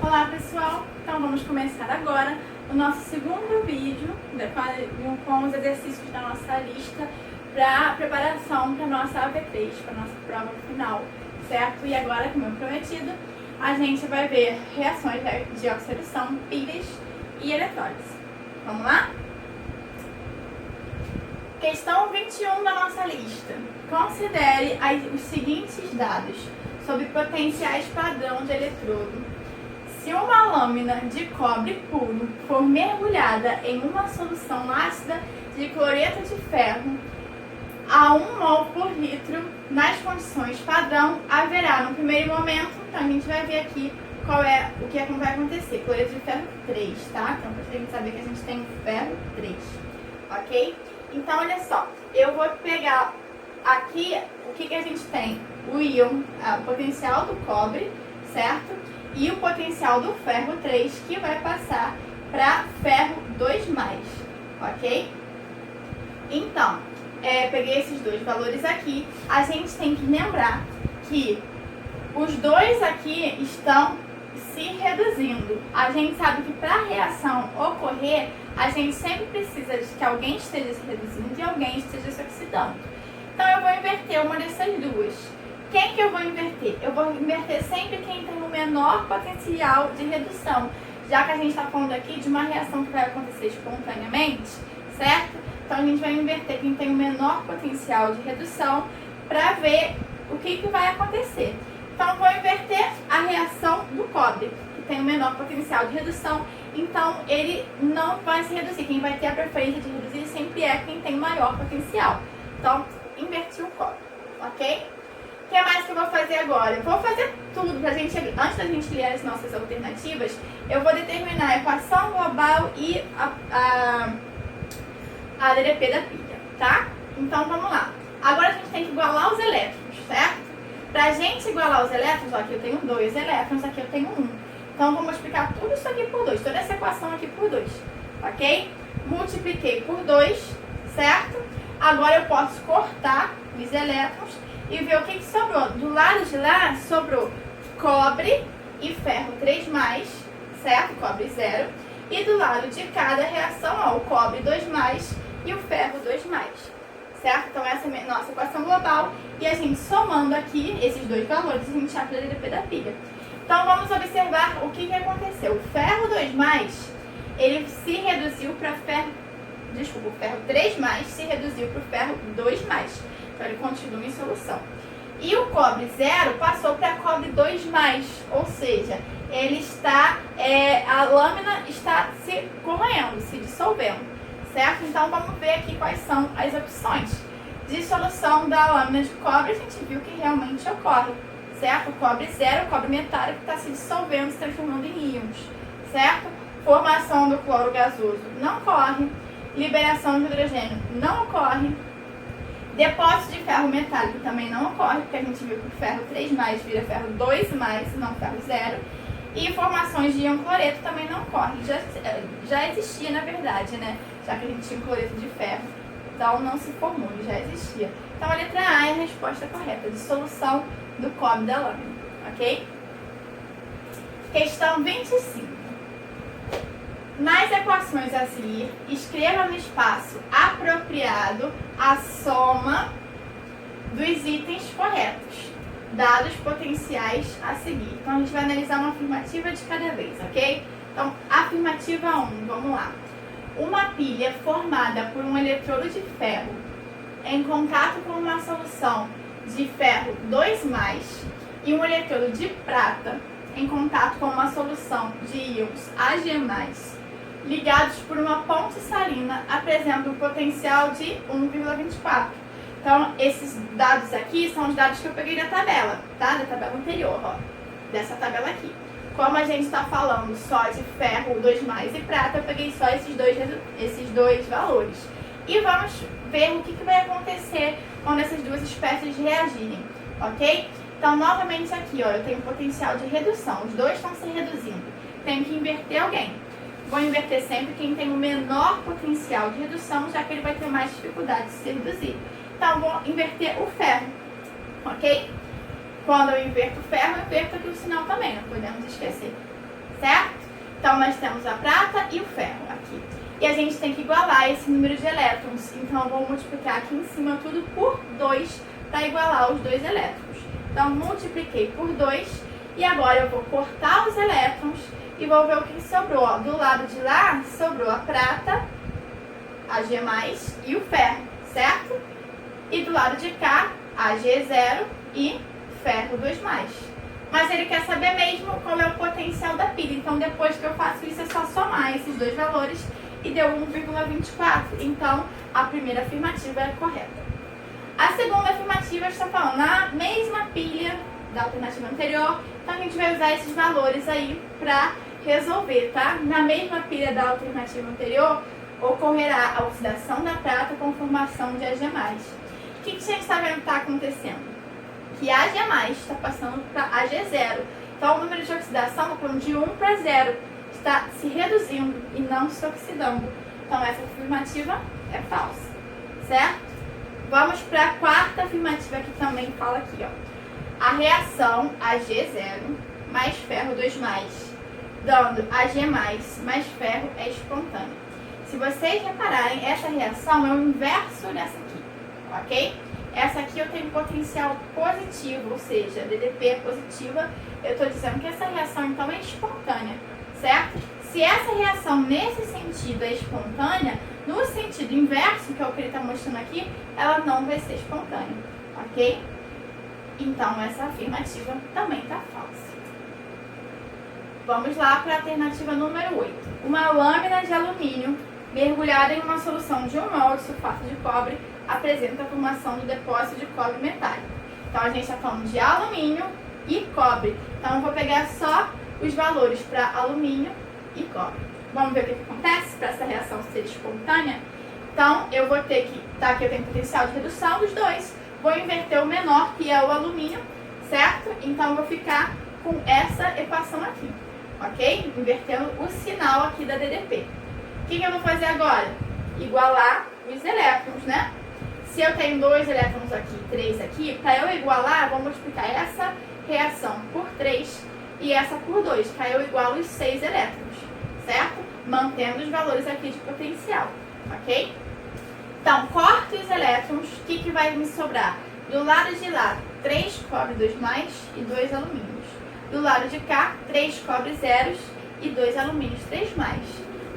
Olá pessoal, então vamos começar agora o nosso segundo vídeo com os exercícios da nossa lista para preparação para a nossa AP3, para a nossa prova final, certo? E agora, como eu prometido, a gente vai ver reações de oxidação, pilhas e eletrólise. Vamos lá? Questão 21 da nossa lista. Considere os seguintes dados sobre potenciais padrão de eletrodo. Se uma lâmina de cobre puro for mergulhada em uma solução ácida de cloreto de ferro a 1 mol por litro, nas condições padrão, haverá no primeiro momento, então a gente vai ver aqui qual é o que vai acontecer. Cloreto de ferro 3, tá? Então, pra gente saber que a gente tem ferro 3, ok? Então, olha só, eu vou pegar aqui o que a gente tem, o íon, o potencial do cobre, certo? E o potencial do ferro 3, que vai passar para ferro 2+, ok? Então, peguei esses dois valores aqui, a gente tem que lembrar que os dois aqui estão se reduzindo. A gente sabe que para a reação ocorrer, a gente sempre precisa de que alguém esteja se reduzindo e alguém esteja se oxidando. Então, eu vou inverter uma dessas duas. Quem que eu vou inverter? Eu vou inverter sempre quem tem o menor potencial de redução, já que a gente está falando aqui de uma reação que vai acontecer espontaneamente, certo? Então, a gente vai inverter quem tem o menor potencial de redução para ver o que vai acontecer. Então, eu vou inverter a reação do cobre, que tem o menor potencial de redução, então ele não vai se reduzir. Quem vai ter a preferência de reduzir sempre é quem tem maior potencial. Então, inverti o cobre, ok? O que mais que eu vou fazer agora? Eu vou fazer tudo pra gente, antes da gente ler as nossas alternativas, eu vou determinar a equação global e a DDP da pilha, tá? Então vamos lá. Agora a gente tem que igualar os elétrons, certo? Pra gente igualar os elétrons, ó, aqui eu tenho 2 elétrons, aqui eu tenho 1. Então vou multiplicar tudo isso aqui por 2, toda essa equação aqui por 2, ok? Multipliquei por 2, certo? Agora eu posso cortar os elétrons e ver o que sobrou. Do lado de lá, sobrou cobre e ferro 3+, certo? Cobre 0. E do lado de cada reação, ó, o cobre 2+, e o ferro 2+, certo? Então, essa é a nossa equação global. E a gente somando aqui esses dois valores, a gente acha o DDP da pilha. Então, vamos observar o que aconteceu. O ferro 2+, ele se reduziu para ferro... Desculpa, o ferro 3+, se reduziu para o ferro 2+. Então, ele continua em solução. E o cobre 0 passou para cobre 2+, ou seja, ele está, a lâmina está se corroendo, se dissolvendo, certo? Então, vamos ver aqui quais são as opções. Dissolução da lâmina de cobre, a gente viu que realmente ocorre, certo? O cobre 0, o cobre metálico, está se dissolvendo, se transformando em íons, certo? Formação do cloro gasoso não ocorre. Liberação de hidrogênio não ocorre. Depósito de ferro metálico também não ocorre, porque a gente viu que o ferro 3+ vira ferro 2+, não ferro 0. E formações de íon cloreto também não ocorre. Já existia, na verdade, né? Já que a gente tinha cloreto de ferro, então não se formou, já existia. Então a letra A é a resposta correta, dissolução do cobre da lâmina, ok? Questão 25. Nas equações a seguir, escreva no espaço apropriado a soma dos itens corretos, dados potenciais a seguir. Então, a gente vai analisar uma afirmativa de cada vez, ok? Então, afirmativa 1, vamos lá. Uma pilha formada por um eletrodo de ferro em contato com uma solução de ferro 2+, e um eletrodo de prata em contato com uma solução de íons Ag+, ligados por uma ponte salina, apresentam um potencial de 1,24. Então, esses dados aqui são os dados que eu peguei da tabela, tá? Da tabela anterior, ó. Dessa tabela aqui. Como a gente está falando só de ferro 2+ e prata, eu peguei só esses dois valores. E vamos ver o que vai acontecer quando essas duas espécies reagirem, ok? Então, novamente aqui, ó, eu tenho potencial de redução. Os dois estão se reduzindo. Tenho que inverter alguém. Vou inverter sempre quem tem o menor potencial de redução, já que ele vai ter mais dificuldade de se reduzir. Então, vou inverter o ferro. ok? Quando eu inverto o ferro, eu inverto aqui o sinal também, não podemos esquecer, certo? Então, nós temos a prata e o ferro aqui. E a gente tem que igualar esse número de elétrons. Então, eu vou multiplicar aqui em cima tudo por 2 para igualar os 2 elétrons. Então, multipliquei por 2 e agora eu vou cortar os elétrons e vou ver o que sobrou. Ó, do lado de lá, sobrou a prata, a G+, e o ferro, certo? E do lado de cá, a G0 e ferro 2+. Mas ele quer saber mesmo qual é o potencial da pilha. Então, depois que eu faço isso, é só somar esses dois valores e deu 1,24. Então, a primeira afirmativa é correta. A segunda afirmativa está falando na mesma pilha da alternativa anterior. Então, a gente vai usar esses valores aí para resolver, tá? Na mesma pilha da alternativa anterior, ocorrerá a oxidação da prata com formação de Ag+. O que a gente está vendo que está acontecendo? Que a Ag+ está passando para Ag0. Então, o número de oxidação está falando de 1 para 0. Está se reduzindo e não se oxidando. Então, essa afirmativa é falsa, certo? Vamos para a quarta afirmativa que também fala aqui, ó. A reação Ag0 mais ferro 2+, dando Ag+ mais ferro é espontânea. Se vocês repararem, essa reação é o inverso dessa aqui, ok? Essa aqui eu tenho potencial positivo, ou seja, DDP é positiva. Eu estou dizendo que essa reação, então, é espontânea, certo? Se essa reação, nesse sentido, é espontânea, no sentido inverso, que é o que ele está mostrando aqui, ela não vai ser espontânea, ok? Então, essa afirmativa também está falsa. Vamos lá para a alternativa número 8. Uma lâmina de alumínio mergulhada em uma solução de 1 mol de sulfato de cobre apresenta a formação do depósito de cobre metálico. Então, a gente está falando de alumínio e cobre. Então, eu vou pegar só os valores para alumínio e cobre. Vamos ver o que acontece para essa reação ser espontânea? Então, eu vou ter que... Tá, aqui eu tenho potencial de redução dos dois. Vou inverter o menor, que é o alumínio, certo? Então, eu vou ficar com essa equação aqui, ok? Invertendo o sinal aqui da DDP. O que eu vou fazer agora? Igualar os elétrons, né? Se eu tenho 2 elétrons aqui, 3 aqui, para eu igualar, eu vou multiplicar essa reação por 3 e essa por 2, que aí eu igualo os 6 elétrons, certo? Mantendo os valores aqui de potencial, ok? Então, corto os elétrons, o que vai me sobrar? Do lado de lá, 3 cobre 2+ e 2 alumínios. Do lado de cá, 3 cobre zeros e 2 alumínios 3+.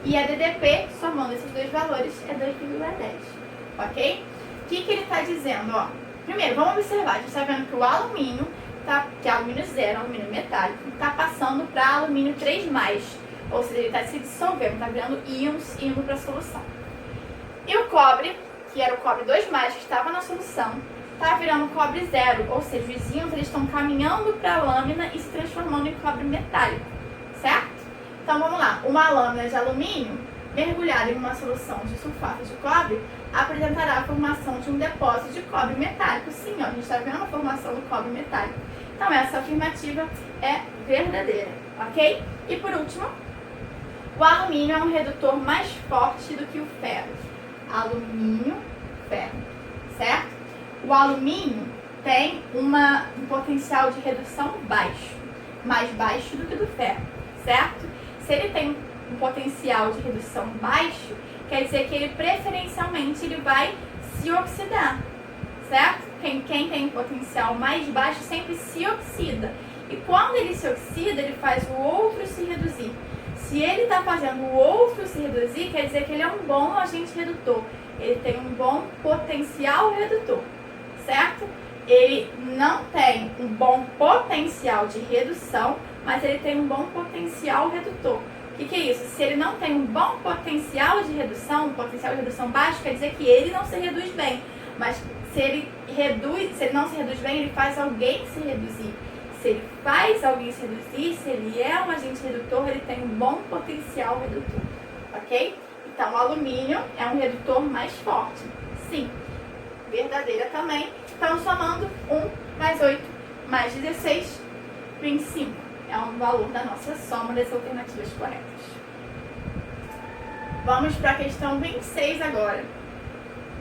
E a DDP, somando esses dois valores, é 2,10, ok? O que ele está dizendo? Ó, primeiro, vamos observar, a gente está vendo que o alumínio, que é alumínio zero, alumínio metálico, está passando para alumínio 3+, ou seja, ele está se dissolvendo, está virando íons indo para a solução. E o cobre, que era o cobre 2+, que estava na solução, está virando cobre zero, ou seja, os íons eles estão caminhando para a lâmina e se transformando em cobre metálico, certo? Então vamos lá, uma lâmina de alumínio mergulhada em uma solução de sulfato de cobre apresentará a formação de um depósito de cobre metálico. Sim, ó, a gente está vendo a formação do cobre metálico. Então essa afirmativa é verdadeira, ok? E por último, o alumínio é um redutor mais forte do que o ferro. Alumínio, ferro, certo? O alumínio tem um potencial de redução baixo, mais baixo do que o do ferro, certo? Se ele tem um potencial de redução baixo, quer dizer que ele preferencialmente ele vai se oxidar, certo? Quem tem um potencial mais baixo sempre se oxida. E quando ele se oxida, ele faz o outro se reduzir. Se ele está fazendo o outro se reduzir, quer dizer que ele é um bom agente redutor. Ele tem um bom potencial redutor, certo? Ele não tem um bom potencial de redução, mas ele tem um bom potencial redutor. O que é isso? Se ele não tem um bom potencial de redução, um potencial de redução baixo, quer dizer que ele não se reduz bem. Mas se ele não se reduz bem, ele faz alguém se reduzir. Se ele faz alguém se reduzir, se ele é um agente redutor, ele tem um bom potencial redutor, ok? Então, o alumínio é um redutor mais forte. Sim, verdadeira também. Então, somando 1 mais 8 mais 16, 25. É o valor da nossa soma das alternativas corretas. Vamos para a questão 26 agora.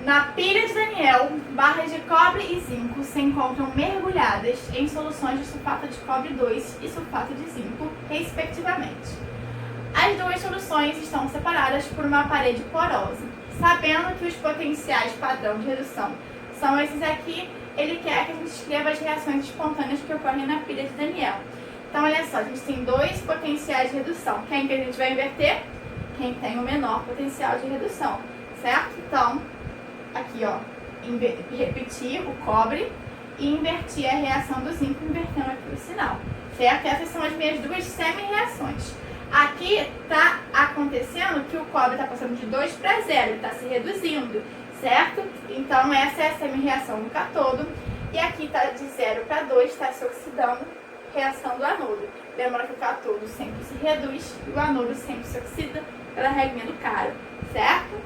Na pilha de Daniel, barras de cobre e zinco se encontram mergulhadas em soluções de sulfato de cobre 2 e sulfato de zinco, respectivamente. As duas soluções estão separadas por uma parede porosa. Sabendo que os potenciais padrão de redução são esses aqui, ele quer que a gente escreva as reações espontâneas que ocorrem na pilha de Daniel. Então, olha só, a gente tem dois potenciais de redução. Quem que a gente vai inverter? Quem tem o menor potencial de redução, certo? Então, aqui, ó, repetir o cobre e invertir a reação do zinco, invertendo aqui o sinal, certo? Essas são as minhas duas semi-reações. Aqui está acontecendo que o cobre está passando de 2 para 0, ele está se reduzindo, certo? Então, essa é a semi-reação do cátodo. E aqui está de 0 para 2, está se oxidando, reação do anodo. Lembra que o cátodo sempre se reduz e o anodo sempre se oxida pela regrinha do Caro, certo?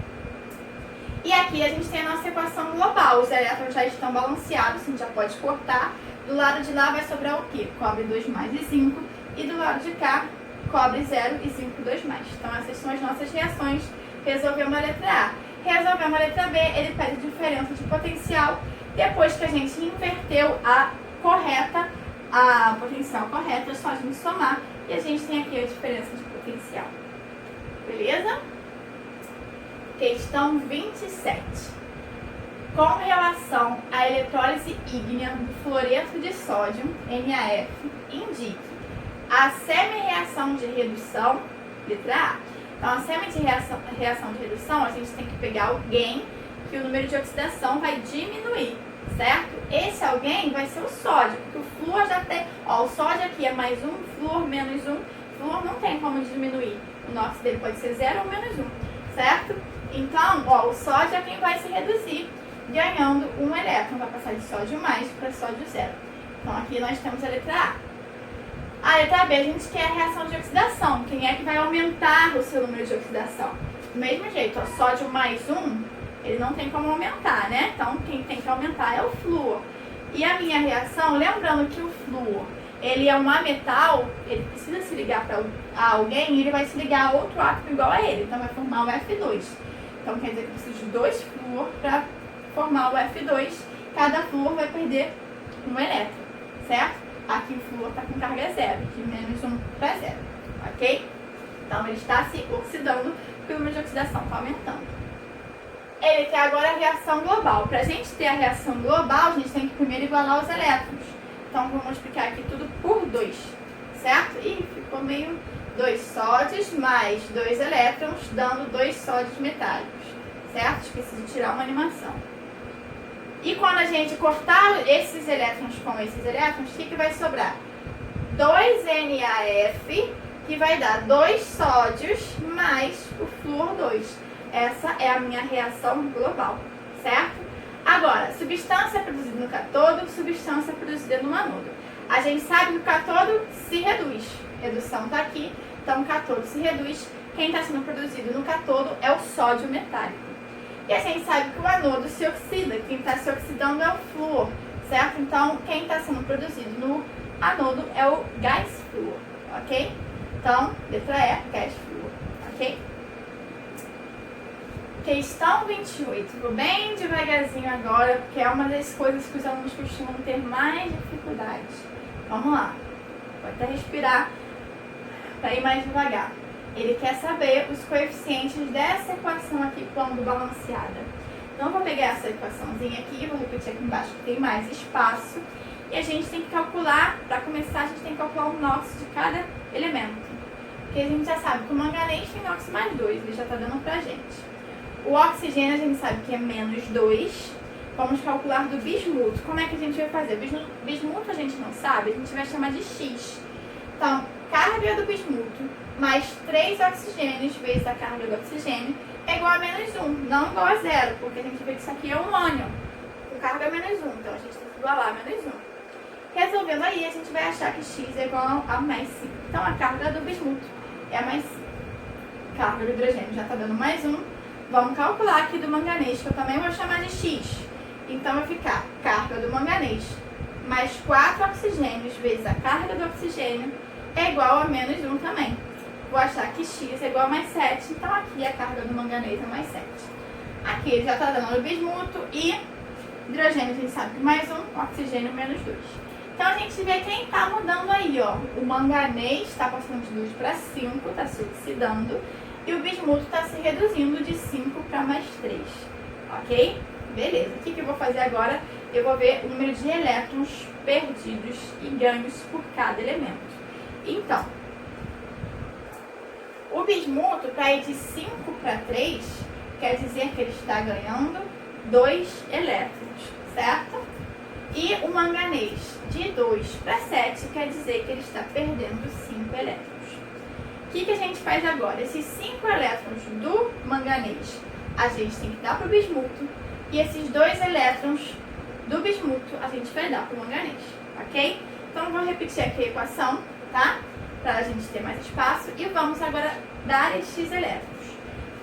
E aqui a gente tem a nossa equação global. Os elétrons já estão balanceados, a gente já pode cortar. Do lado de lá vai sobrar o quê? Cobre 2 mais e 5. E do lado de cá, cobre 0 e zinco 2 mais. Então essas são as nossas reações. Resolvemos a letra A. Resolvemos a letra B, ele pede diferença de potencial. Depois que a gente inverteu a potencial correta, é só a gente somar. E a gente tem aqui a diferença de potencial. Beleza? Questão 27. Com relação à eletrólise ígnea do fluoreto de sódio, NaF, indique a semi-reação de redução, letra A. Então, a semi-reação de redução, a gente tem que pegar alguém que o número de oxidação vai diminuir, certo? Esse alguém vai ser o sódio, porque o flúor já tem... Ó, o sódio aqui é mais 1, flúor menos 1. Flúor não tem como diminuir. O NOx dele pode ser 0 ou menos 1, certo? Então, ó, o sódio é quem vai se reduzir, ganhando um elétron. Vai passar de sódio mais para sódio 0. Então, aqui nós temos a letra A. A letra B, a gente quer a reação de oxidação. Quem é que vai aumentar o seu número de oxidação? Do mesmo jeito, ó, sódio mais 1, ele não tem como aumentar, né? Então, quem tem que aumentar é o flúor. E a minha reação, lembrando que o flúor, ele é um ametal, ele precisa se ligar para alguém e ele vai se ligar a outro átomo igual a ele. Então, vai formar o F2. Então, quer dizer que eu preciso de 2 flúor para formar o F2. Cada flúor vai perder um elétron, certo? Aqui o flúor está com carga 0, de menos 1 para 0, ok? Então, ele está se oxidando, porque o número de oxidação está aumentando. Ele quer agora a reação global. Para a gente ter a reação global, a gente tem que primeiro igualar os elétrons. Então, vamos multiplicar aqui tudo por 2, certo? E ficou meio 2 sódios mais 2 elétrons, dando 2 sódios metálicos, certo? Esqueci de tirar uma animação. E quando a gente cortar esses elétrons com esses elétrons, o que vai sobrar? 2 NaF, que vai dar 2 sódios mais o flúor 2. Essa é a minha reação global, certo? Agora, substância produzida no cátodo, substância produzida no anodo. A gente sabe que o cátodo se reduz. Redução está aqui, então o cátodo se reduz. Quem está sendo produzido no cátodo é o sódio metálico. E a gente sabe que o anodo se oxida. Quem está se oxidando é o flúor, certo? Então, quem está sendo produzido no anodo é o gás flúor, ok? Então, letra E, gás flúor, ok? Questão 28. Vou bem devagarzinho agora, porque é uma das coisas que os alunos costumam ter mais dificuldade. Vamos lá. Pode até respirar para ir mais devagar. Ele quer saber os coeficientes dessa equação aqui quando balanceada. Então, eu vou pegar essa equaçãozinha aqui, vou repetir aqui embaixo que tem mais espaço. E a gente tem que calcular, para começar, a gente tem que calcular o NOx de cada elemento. Porque a gente já sabe que o manganês tem NOx mais 2, ele já está dando pra gente. O oxigênio a gente sabe que é menos 2. Vamos calcular do bismuto. Como é que a gente vai fazer? Bismuto a gente não sabe, a gente vai chamar de X. Então, carga do bismuto mais 3 oxigênios vezes a carga do oxigênio é igual a menos 1, não igual a 0, porque a gente vê que isso aqui é um ânion. Com carga menos 1, então a gente tem que igualar a menos 1. Resolvendo aí, a gente vai achar que X é igual a mais 5. Então, a carga do bismuto é a mais 5. Carga do hidrogênio já está dando mais 1. Vamos calcular aqui do manganês, que eu também vou chamar de X. Então, vai ficar carga do manganês mais 4 oxigênios vezes a carga do oxigênio é igual a menos 1 também. Vou achar que X é igual a mais 7, então aqui a carga do manganês é mais 7. Aqui ele já está dando bismuto e hidrogênio, a gente sabe que mais um, oxigênio menos 2. Então a gente vê quem está mudando aí, ó. O manganês está passando de 2 para 5, está se oxidando. E o bismuto está se reduzindo de 5 para mais 3. Ok? Beleza. O que eu vou fazer agora? Eu vou ver o número de elétrons perdidos e ganhos por cada elemento. Então, o bismuto, para ir de 5 para 3, quer dizer que ele está ganhando 2 elétrons, certo? E o manganês, de 2 para 7, quer dizer que ele está perdendo 5 elétrons. O que a gente faz agora? Esses 5 elétrons do manganês, a gente tem que dar para o bismuto. E esses 2 elétrons do bismuto, a gente vai dar para o manganês, ok? Então, vou repetir aqui a equação, tá? Para a gente ter mais espaço. E vamos agora dar estes elétrons.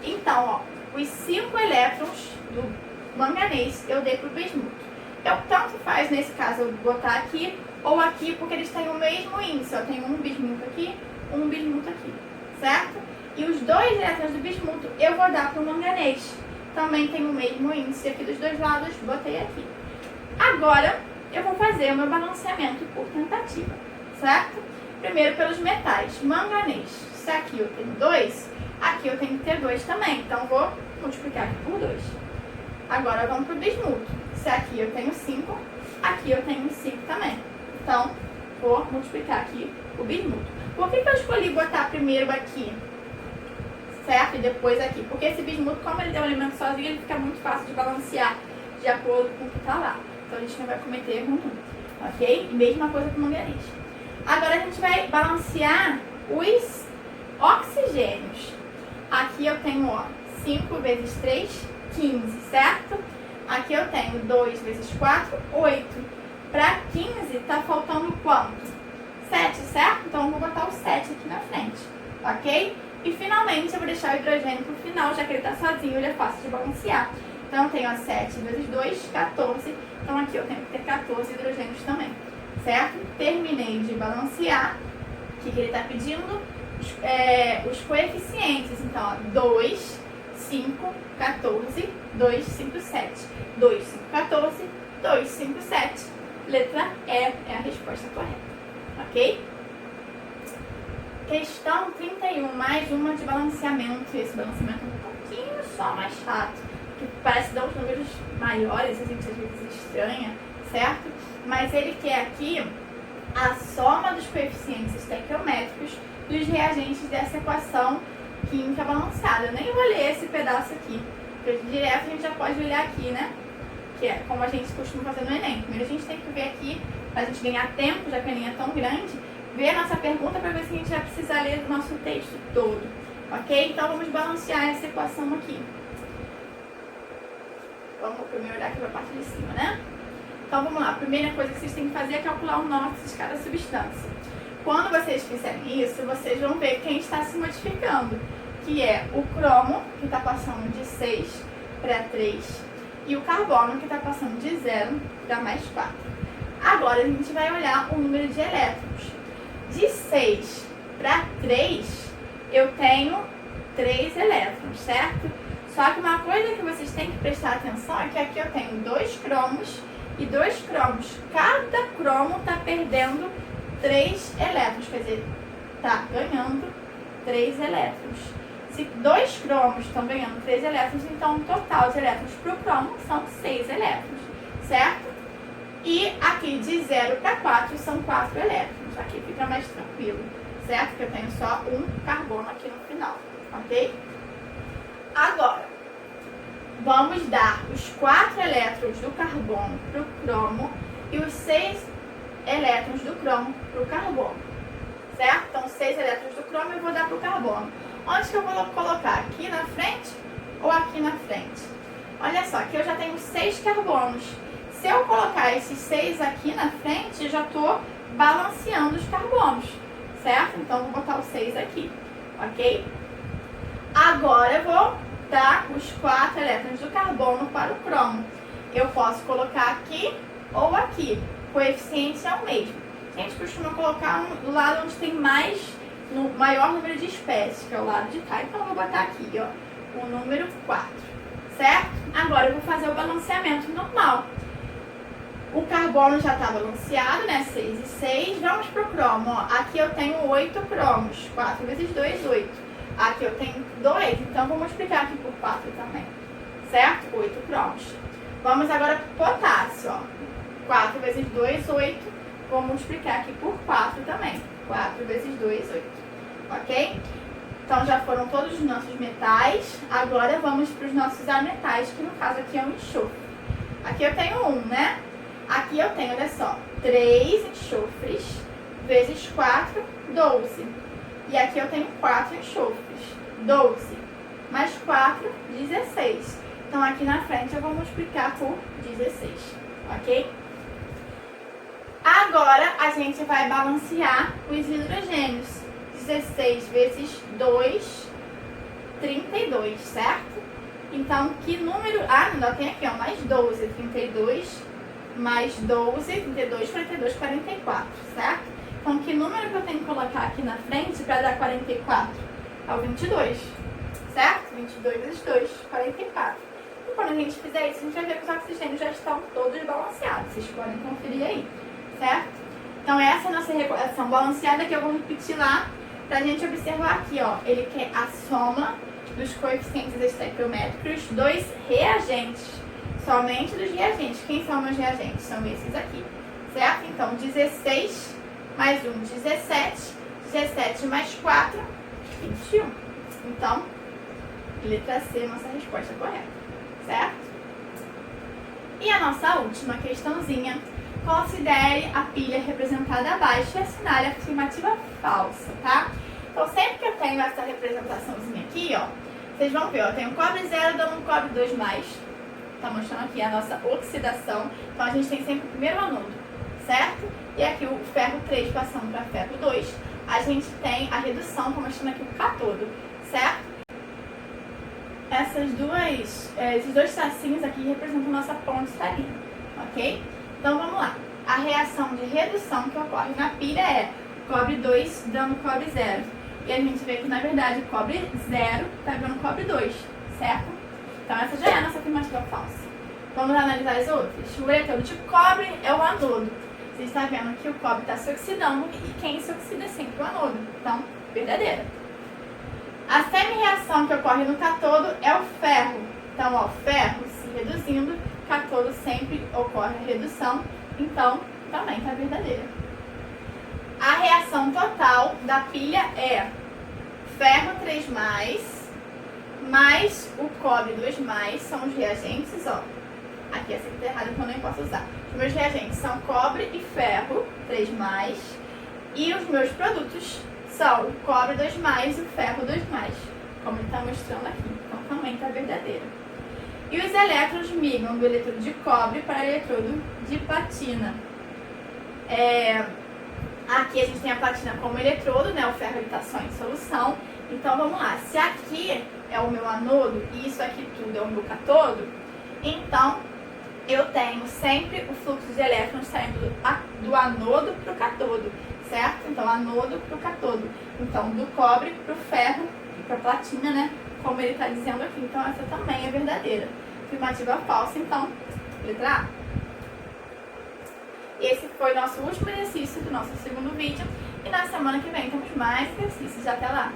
Então, ó, os 5 elétrons do manganês eu dei para o bismuto. Tanto faz, nesse caso, eu botar aqui ou aqui, porque eles têm o mesmo índice. Eu tenho um bismuto aqui, um bismuto aqui, certo? E os 2 elétrons do bismuto eu vou dar para o manganês. Também tem o mesmo índice aqui dos dois lados, botei aqui. Agora, eu vou fazer o meu balanceamento por tentativa, certo? Primeiro pelos metais. Manganês, se aqui eu tenho 2, aqui eu tenho que ter 2 também. Então, vou multiplicar aqui por 2. Agora, vamos para o bismuto. Se aqui eu tenho 5, aqui eu tenho 5 também. Então, vou multiplicar aqui o bismuto. Por que eu escolhi botar primeiro aqui, certo? E depois aqui? Porque esse bismuto, como ele tem um elemento sozinho, ele fica muito fácil de balancear de acordo com o que está lá. Então, a gente não vai cometer erro nenhum, ok? E mesma coisa com o manganês. Agora, a gente vai balancear os oxigênios. Aqui eu tenho, ó, 5 vezes 3, 15, certo? Aqui eu tenho 2 vezes 4, 8. Para 15, tá faltando quanto? 7, certo? Então, eu vou botar o 7 aqui na frente, ok? E, finalmente, eu vou deixar o hidrogênio pro final, já que ele tá sozinho, ele é fácil de balancear. Então, eu tenho a 7 vezes 2, 14. Então, aqui eu tenho que ter 14 hidrogênios também, certo? Terminei de balancear. O que ele está pedindo? Os coeficientes. Então, ó, 2, 5, 14, 2, 5, 7. 2, 5, 14, 2, 5, 7. Letra E é a resposta correta. Ok? Questão 31, mais uma de balanceamento. Esse balanceamento é um pouquinho só mais chato, que parece dar os números maiores, a gente às vezes estranha, certo? Mas ele quer aqui a soma dos coeficientes estequiométricos dos reagentes dessa equação química balanceada. Eu nem vou ler esse pedaço aqui, porque direto a gente já pode olhar aqui, né? Que é como a gente costuma fazer no Enem. Primeiro a gente tem que ver aqui, para a gente ganhar tempo, já que a linha é tão grande, ver a nossa pergunta para ver se a gente vai precisar ler o nosso texto todo, ok? Então vamos balancear essa equação aqui. Vamos primeiro olhar aqui para a parte de cima, né? Então vamos lá, a primeira coisa que vocês têm que fazer é calcular o NOx de cada substância. Quando vocês fizerem isso, vocês vão ver quem está se modificando, que é o cromo, que está passando de 6 para 3, e o carbono, que está passando de 0 para mais 4. Agora a gente vai olhar o número de elétrons. De 6 para 3, eu tenho 3 elétrons, certo? Só que uma coisa que vocês têm que prestar atenção é que aqui eu tenho 2 cromos e 2 cromos. Cada cromo está perdendo 3 elétrons, quer dizer, está ganhando 3 elétrons. Se 2 cromos estão ganhando 3 elétrons, então o total de elétrons para o cromo são 6 elétrons, certo? E aqui de 0 para 4 são 4 elétrons. Aqui fica mais tranquilo, certo? Porque eu tenho só um carbono aqui no final, ok? Agora, vamos dar os 4 elétrons do carbono para o cromo e os 6 elétrons do cromo para o carbono, certo? Então, 6 elétrons do cromo eu vou dar para o carbono. Onde que eu vou colocar? Aqui na frente ou aqui na frente? Olha só, aqui eu já tenho 6 carbonos. Se eu colocar esses 6 aqui na frente, eu já estou balanceando os carbonos, certo? Então, eu vou botar os 6 aqui, ok? Agora, eu vou dar os 4 elétrons do carbono para o cromo. Eu posso colocar aqui ou aqui. O coeficiente é o mesmo. A gente costuma colocar do lado onde tem maior número de espécies, que é o lado de cá. Então, eu vou botar aqui, ó, o número 4, certo? Agora eu vou fazer o balanceamento normal. O carbono já está balanceado, né? 6 e 6. Vamos pro cromo, ó. Aqui eu tenho 8 cromos. 4 vezes 2, 8. Aqui eu tenho 2, então vou multiplicar aqui por 4 também. Certo? 8 cromos. Vamos agora pro potássio, ó. 4 vezes 2, 8. Vou multiplicar aqui por 4 também. 4 vezes 2, 8. Ok? Então já foram todos os nossos metais. Agora vamos para os nossos ametais, que no caso aqui é um enxofre. Aqui eu tenho 1, né? Aqui eu tenho, olha só, 3 enxofres vezes 4, 12. E aqui eu tenho 4 enxofres, 12. Mais 4, 16. Então aqui na frente eu vou multiplicar por 16, ok? Agora a gente vai balancear os hidrogênios. 16 vezes 2, 32, certo? Então, que número... Ah, não, tem aqui, ó, mais 12, 32, mais 12, 32, 42, 44, certo? Então, que número que eu tenho que colocar aqui na frente para dar 44? É o 22, certo? 22 vezes 2, 44. E quando a gente fizer isso, a gente vai ver que os oxigênios já estão todos balanceados. Vocês podem conferir aí, certo? Então, essa é a nossa equação balanceada que eu vou repetir lá para a gente observar aqui, ó. Ele quer a soma dos coeficientes estequiométricos dos reagentes. Somente dos reagentes. Quem são meus reagentes? São esses aqui, certo? Então, 16 mais 1, 17. 17 mais 4, 21. Então, letra C, nossa resposta correta, certo? E a nossa última questãozinha. Considere a pilha representada abaixo e assinale a afirmativa falsa, tá? Então, sempre que eu tenho essa representaçãozinha aqui, ó, vocês vão ver, ó, eu tenho cobre 0 dando um cobre 2+. Tá mostrando aqui a nossa oxidação. Então, a gente tem sempre o primeiro anodo, certo? E aqui o ferro 3 passando para ferro 2. A gente tem a redução, tá mostrando aqui o cátodo, certo? Esses dois tracinhos aqui representam a nossa ponte salina, ok? Então, vamos lá. A reação de redução que ocorre na pilha é cobre 2 dando cobre 0. E a gente vê que, na verdade, cobre 0 está dando cobre 2, certo? Então, essa já é a nossa afirmativa falsa. Vamos analisar as outras. O eletrodo de cobre é o anodo. Você está vendo que o cobre está se oxidando e quem se oxida é sempre o anodo. Então, verdadeira. A semi-reação que ocorre no cátodo é o ferro. Então, ó, ferro se reduzindo, cátodo sempre ocorre a redução. Então, também está verdadeira. A reação total da pilha é ferro 3+, mais o cobre 2+, são os reagentes, ó. Aqui essa aqui tá errada, então eu nem posso usar. Os meus reagentes são cobre e ferro 3+, e os meus produtos são o cobre 2+, e o ferro 2+, como ele está mostrando aqui. Então também está verdadeira. E os elétrons migram do eletrodo de cobre para o eletrodo de platina. Aqui a gente tem a platina como eletrodo, né? O ferro está só em solução. Então vamos lá. Se aqui é o meu anodo e isso aqui tudo é o meu cátodo, então eu tenho sempre o fluxo de elétrons saindo do anodo para o cátodo, certo? Então anodo para o cátodo. Então do cobre para o ferro e para a platina, né? Como ele está dizendo aqui. Então essa também é verdadeira. Afirmativa falsa, então, letra A. Esse foi o nosso último exercício do nosso segundo vídeo. E na semana que vem temos mais exercícios. Até lá!